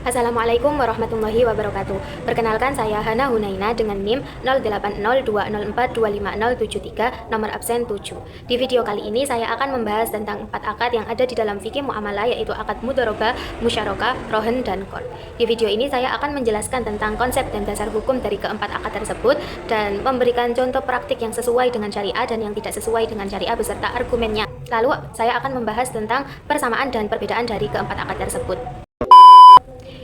Assalamualaikum warahmatullahi wabarakatuh. Perkenalkan, saya Hana Hunaina dengan NIM 0802042507 nomor absen 7. Di video kali ini saya akan membahas tentang 4 akad yang ada di dalam fikih muamalah, yaitu akad mudharabah, musyarakah, rohen, dan qard. Di video ini saya akan menjelaskan tentang konsep dan dasar hukum dari keempat akad tersebut dan memberikan contoh praktik yang sesuai dengan syariah dan yang tidak sesuai dengan syariah beserta argumennya. Lalu saya akan membahas tentang persamaan dan perbedaan dari keempat akad tersebut.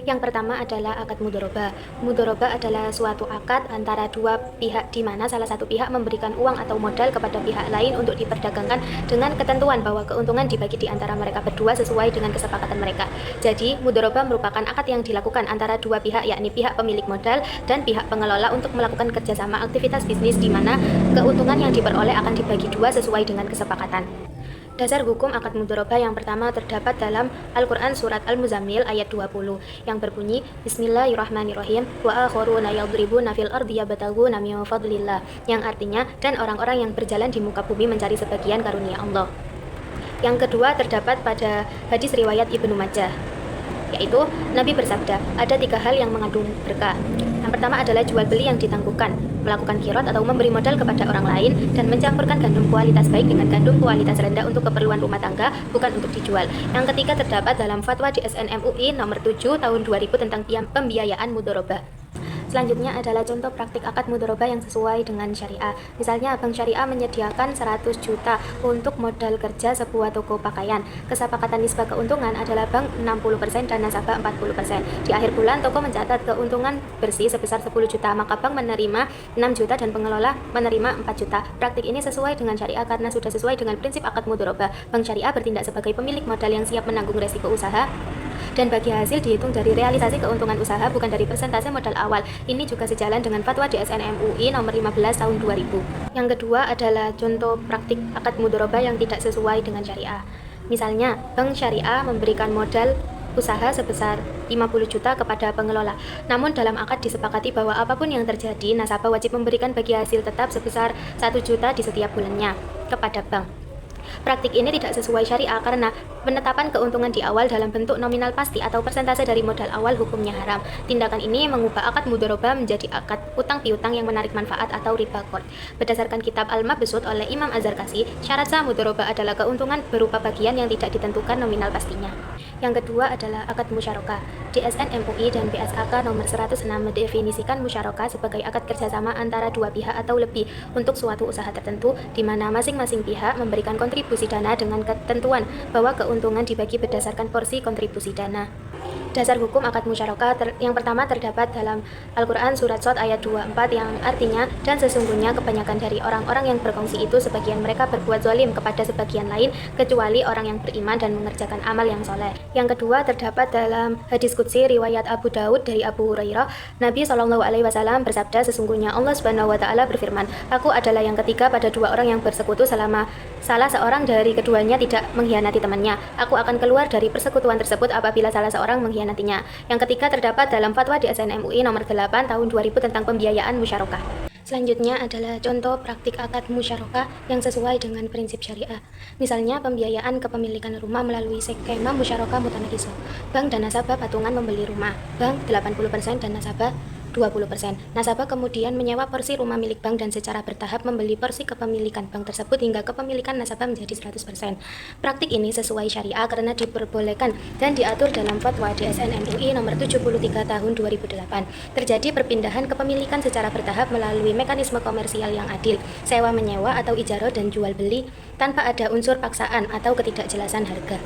Yang pertama adalah akad mudharabah. Mudharabah adalah suatu akad antara dua pihak di mana salah satu pihak memberikan uang atau modal kepada pihak lain untuk diperdagangkan dengan ketentuan bahwa keuntungan dibagi di antara mereka berdua sesuai dengan kesepakatan mereka. Jadi, mudharabah merupakan akad yang dilakukan antara dua pihak, yakni pihak pemilik modal dan pihak pengelola untuk melakukan kerjasama aktivitas bisnis di mana keuntungan yang diperoleh akan dibagi dua sesuai dengan kesepakatan. Dasar hukum akad mudharabah yang pertama terdapat dalam Al-Quran Surat Al-Muzammil ayat 20 yang berbunyi Bismillahirrahmanirrahim wa akharuna yadribuna fil ardi yabtaghuna min fadlillah, yang artinya dan orang-orang yang berjalan di muka bumi mencari sebagian karunia Allah. Yang kedua terdapat pada hadis riwayat Ibnu Majah, yaitu Nabi bersabda, ada 3 hal yang mengandung berkah. Yang pertama adalah jual beli yang ditangguhkan, melakukan kirot atau memberi modal kepada orang lain, dan mencampurkan gandum kualitas baik dengan gandum kualitas rendah untuk keperluan rumah tangga, bukan untuk dijual. Yang ketiga terdapat dalam fatwa DSN MUI nomor 7 tahun 2000 tentang pembiayaan mudharabah. Selanjutnya adalah contoh praktik akad mudharabah yang sesuai dengan syariah. Misalnya, Bank Syariah menyediakan 100 juta untuk modal kerja sebuah toko pakaian. Kesepakatan nisbah keuntungan adalah bank 60% dan nasabah 40%. Di akhir bulan, toko mencatat keuntungan bersih sebesar 10 juta, maka bank menerima 6 juta dan pengelola menerima 4 juta. Praktik ini sesuai dengan syariah karena sudah sesuai dengan prinsip akad mudharabah. Bank Syariah bertindak sebagai pemilik modal yang siap menanggung resiko usaha, dan bagi hasil dihitung dari realisasi keuntungan usaha, bukan dari persentase modal awal. Ini juga sejalan dengan fatwa DSN MUI nomor 15 tahun 2000. Yang kedua adalah contoh praktik akad mudharabah yang tidak sesuai dengan syariah. Misalnya, Bank Syariah memberikan modal usaha sebesar 50 juta kepada pengelola. Namun dalam akad disepakati bahwa apapun yang terjadi, nasabah wajib memberikan bagi hasil tetap sebesar 1 juta di setiap bulannya kepada bank. Praktik ini tidak sesuai syariah karena penetapan keuntungan di awal dalam bentuk nominal pasti atau persentase dari modal awal hukumnya haram. Tindakan ini mengubah akad mudharabah menjadi akad utang piutang yang menarik manfaat atau riba qard. Berdasarkan kitab Al-Mabsut oleh Imam Az-Zarkashi, syarat sah mudharabah adalah keuntungan berupa bagian yang tidak ditentukan nominal pastinya. Yang kedua adalah akad musyarakah. DSN MUI dan BSAK nomor 106 mendefinisikan musyarakah sebagai akad kerjasama antara dua pihak atau lebih untuk suatu usaha tertentu, di mana masing-masing pihak memberikan kontribusi dana dengan ketentuan bahwa keuntungan dibagi berdasarkan porsi kontribusi dana. Dasar hukum akad musyarakah yang pertama terdapat dalam Al-Quran Surat Shad ayat 24 yang artinya, dan sesungguhnya kebanyakan dari orang-orang yang berkongsi itu sebagian mereka berbuat zalim kepada sebagian lain kecuali orang yang beriman dan mengerjakan amal yang soleh. Yang kedua terdapat dalam hadis qudsi riwayat Abu Daud dari Abu Hurairah, Nabi SAW bersabda, sesungguhnya Allah Subhanahu wa Ta'ala berfirman, aku adalah yang ketiga pada dua orang yang bersekutu selama salah seorang dari keduanya tidak mengkhianati temannya. Aku akan keluar dari persekutuan tersebut apabila salah seorang mengkhianatinya. Yang ketiga terdapat dalam fatwa DSN MUI nomor 8 tahun 2000 tentang pembiayaan musyarakah. Selanjutnya adalah contoh praktik akad musyarakah yang sesuai dengan prinsip syariah. Misalnya, pembiayaan kepemilikan rumah melalui skema musyarakah mutanakiso. Bank dan nasabah patungan membeli rumah. Bank 80% dan nasabah 20%. Nasabah kemudian menyewa porsi rumah milik bank dan secara bertahap membeli porsi kepemilikan bank tersebut hingga kepemilikan nasabah menjadi 100%. Praktik ini sesuai syariah karena diperbolehkan dan diatur dalam fatwa DSN MUI nomor 73 tahun 2008. Terjadi perpindahan kepemilikan secara bertahap melalui mekanisme komersial yang adil, sewa menyewa atau ijarah dan jual beli tanpa ada unsur paksaan atau ketidakjelasan harga.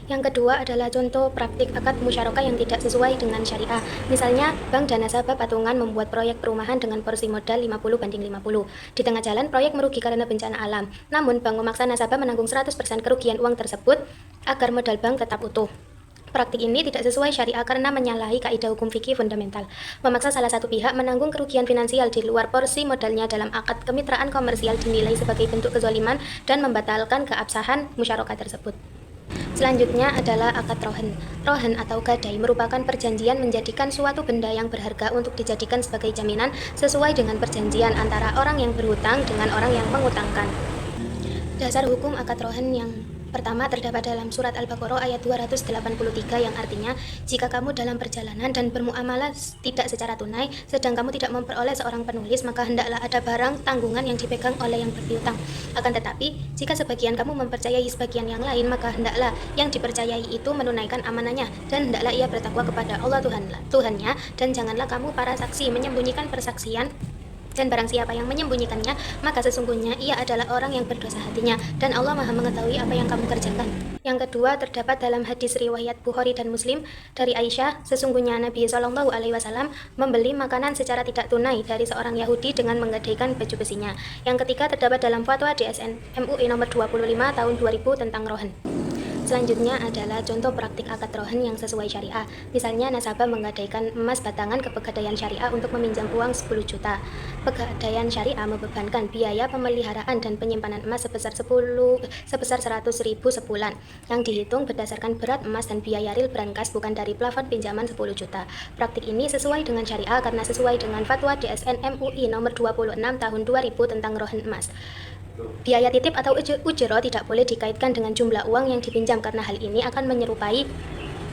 Yang kedua adalah contoh praktik akad musyarakah yang tidak sesuai dengan syariah. Misalnya, bank dan nasabah patungan membuat proyek perumahan dengan porsi modal 50/50. Di tengah jalan, proyek merugi karena bencana alam. Namun, bank memaksa nasabah menanggung 100% kerugian uang tersebut agar modal bank tetap utuh. Praktik ini tidak sesuai syariah karena menyalahi kaidah hukum fikih fundamental. Memaksa salah satu pihak menanggung kerugian finansial di luar porsi modalnya dalam akad kemitraan komersial dinilai sebagai bentuk kezaliman dan membatalkan keabsahan musyarakah tersebut. Selanjutnya adalah akad rohen. Rohen atau gadai merupakan perjanjian menjadikan suatu benda yang berharga untuk dijadikan sebagai jaminan sesuai dengan perjanjian antara orang yang berhutang dengan orang yang mengutangkan. Dasar hukum akad rohen yang Pertama, terdapat dalam surat Al-Baqarah ayat 283 yang artinya, jika kamu dalam perjalanan dan bermuamalah tidak secara tunai, sedang kamu tidak memperoleh seorang penulis, maka hendaklah ada barang tanggungan yang dipegang oleh yang berpiutang. Akan tetapi, jika sebagian kamu mempercayai sebagian yang lain, maka hendaklah yang dipercayai itu menunaikan amanahnya, dan hendaklah ia bertakwa kepada Allah Tuhannya, dan janganlah kamu para saksi menyembunyikan persaksian. Dan barang siapa yang menyembunyikannya, maka sesungguhnya ia adalah orang yang berdosa hatinya, dan Allah Maha mengetahui apa yang kamu kerjakan. Yang kedua, terdapat dalam hadis riwayat Bukhari dan Muslim dari Aisyah, sesungguhnya Nabi SAW membeli makanan secara tidak tunai dari seorang Yahudi dengan menggadaikan baju besinya. Yang ketiga, terdapat dalam fatwa DSN MUI nomor 25 tahun 2000 tentang rohen. Selanjutnya adalah contoh praktik akad rohen yang sesuai syariah. Misalnya nasabah menggadaikan emas batangan ke Pegadaian Syariah untuk meminjam uang 10 juta. Pegadaian Syariah membebankan biaya pemeliharaan dan penyimpanan emas sebesar 100.000 sebulan, yang dihitung berdasarkan berat emas dan biaya real brankas, bukan dari plafon pinjaman 10 juta. Praktik ini sesuai dengan syariah karena sesuai dengan fatwa DSN MUI nomor 26 tahun 2000 tentang rohen emas. Biaya titip atau ujro tidak boleh dikaitkan dengan jumlah uang yang dipinjam karena hal ini akan menyerupai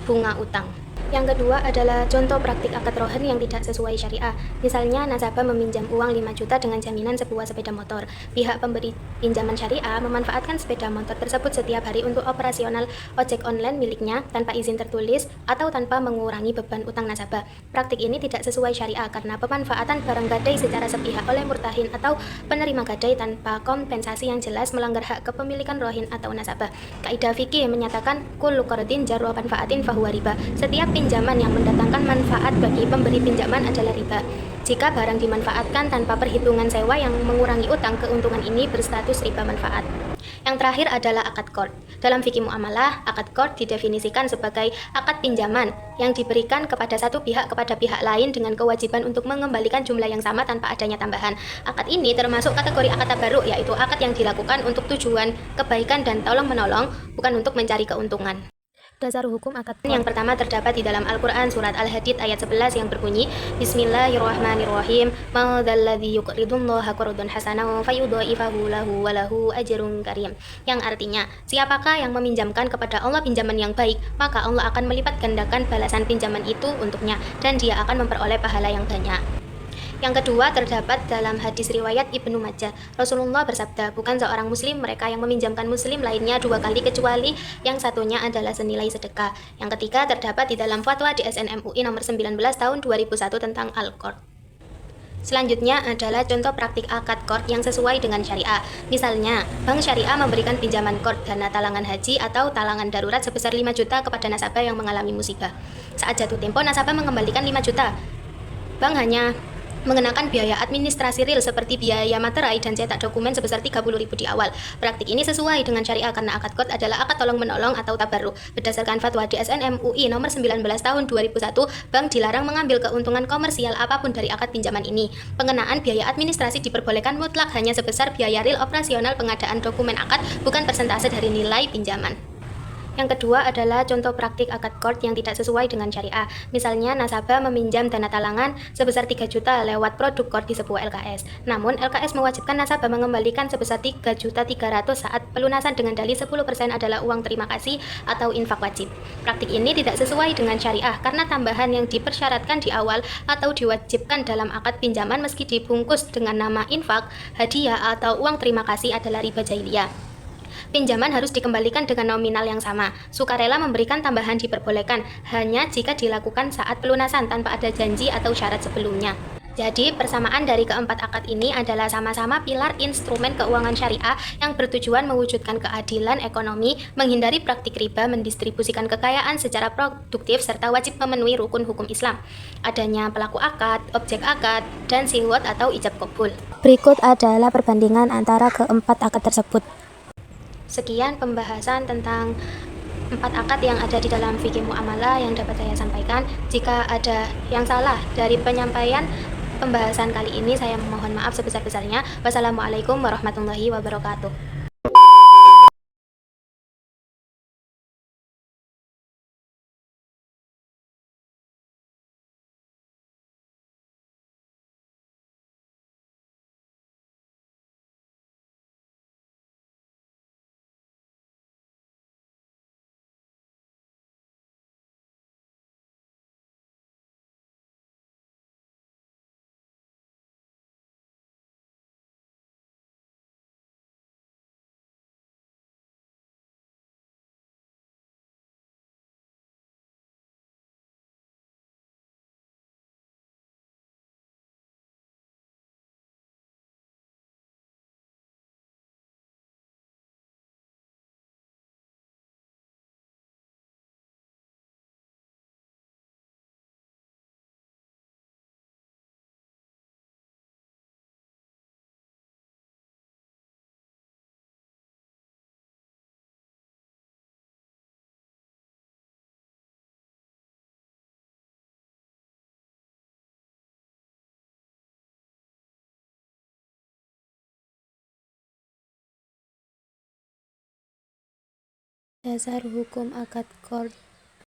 bunga utang. Yang kedua adalah contoh praktik akad rohen yang tidak sesuai syariah. Misalnya nasabah meminjam uang 5 juta dengan jaminan sebuah sepeda motor. Pihak pemberi pinjaman syariah memanfaatkan sepeda motor tersebut setiap hari untuk operasional ojek online miliknya tanpa izin tertulis atau tanpa mengurangi beban utang nasabah. Praktik ini tidak sesuai syariah karena pemanfaatan barang gadai secara sepihak oleh murtahin atau penerima gadai tanpa kompensasi yang jelas melanggar hak kepemilikan rohin atau nasabah. Kaidah fikih menyatakan kullu qardin jarra manfaatin fahuwa riba. Setiap pinjaman yang mendatangkan manfaat bagi pemberi pinjaman adalah riba. Jika barang dimanfaatkan tanpa perhitungan sewa yang mengurangi utang, keuntungan ini berstatus riba manfaat. Yang terakhir adalah akad qard. Dalam fikih muamalah, akad qard didefinisikan sebagai akad pinjaman yang diberikan kepada satu pihak kepada pihak lain dengan kewajiban untuk mengembalikan jumlah yang sama tanpa adanya tambahan. Akad ini termasuk kategori akad tabarruk, yaitu akad yang dilakukan untuk tujuan kebaikan dan tolong-menolong, bukan untuk mencari keuntungan. Dasar hukum akad qard. Yang pertama terdapat di dalam Al-Quran surat Al-Hadid ayat 11 yang berbunyi, Bismillahirrahmanirrahim, ma'adalladzi yuqridullaha qardan hasanan fayudha'ifahu lahu wa lahu ajrun karim. Yang artinya, siapakah yang meminjamkan kepada Allah pinjaman yang baik, maka Allah akan melipat gandakan balasan pinjaman itu untuknya, dan dia akan memperoleh pahala yang banyak. Yang kedua terdapat dalam hadis riwayat Ibnu Majah. Rasulullah bersabda, bukan seorang muslim mereka yang meminjamkan muslim lainnya 2 kali kecuali yang satunya adalah senilai sedekah. Yang ketiga terdapat di dalam fatwa DSN MUI nomor 19 tahun 2001 tentang Al-Qard. Selanjutnya adalah contoh praktik akad qard yang sesuai dengan syariah. Misalnya, bank syariah memberikan pinjaman qard dana talangan haji atau talangan darurat sebesar 5 juta kepada nasabah yang mengalami musibah. Saat jatuh tempo, nasabah mengembalikan 5 juta. Bank hanya mengenakan biaya administrasi real seperti biaya materai dan cetak dokumen sebesar 30.000 di awal. Praktik ini sesuai dengan syariah karena akad qard adalah akad tolong-menolong atau tabarruk. Berdasarkan fatwa DSN MUI nomor 19 tahun 2001, bank dilarang mengambil keuntungan komersial apapun dari akad pinjaman ini. Pengenaan biaya administrasi diperbolehkan mutlak hanya sebesar biaya real operasional pengadaan dokumen akad, bukan persentase dari nilai pinjaman. Yang kedua adalah contoh praktik akad qard yang tidak sesuai dengan syariah. Misalnya, nasabah meminjam dana talangan sebesar 3 juta lewat produk qard di sebuah LKS. Namun, LKS mewajibkan nasabah mengembalikan sebesar 3.300.000 saat pelunasan dengan dalih 10% adalah uang terima kasih atau infak wajib. Praktik ini tidak sesuai dengan syariah karena tambahan yang dipersyaratkan di awal atau diwajibkan dalam akad pinjaman meski dibungkus dengan nama infak, hadiah, atau uang terima kasih adalah riba jahiliyah. Pinjaman harus dikembalikan dengan nominal yang sama. Sukarela memberikan tambahan diperbolehkan hanya jika dilakukan saat pelunasan tanpa ada janji atau syarat sebelumnya. Jadi, persamaan dari keempat akad ini adalah sama-sama pilar instrumen keuangan syariah yang bertujuan mewujudkan keadilan ekonomi, menghindari praktik riba, mendistribusikan kekayaan secara produktif, serta wajib memenuhi rukun hukum Islam. Adanya pelaku akad, objek akad, dan siwot atau ijab kabul. Berikut adalah perbandingan antara keempat akad tersebut. Sekian pembahasan tentang 4 akad yang ada di dalam fikih muamalah yang dapat saya sampaikan. Jika ada yang salah dari penyampaian pembahasan kali ini, saya memohon maaf sebesar-besarnya. Wassalamualaikum warahmatullahi wabarakatuh. Dasar hukum akad qard.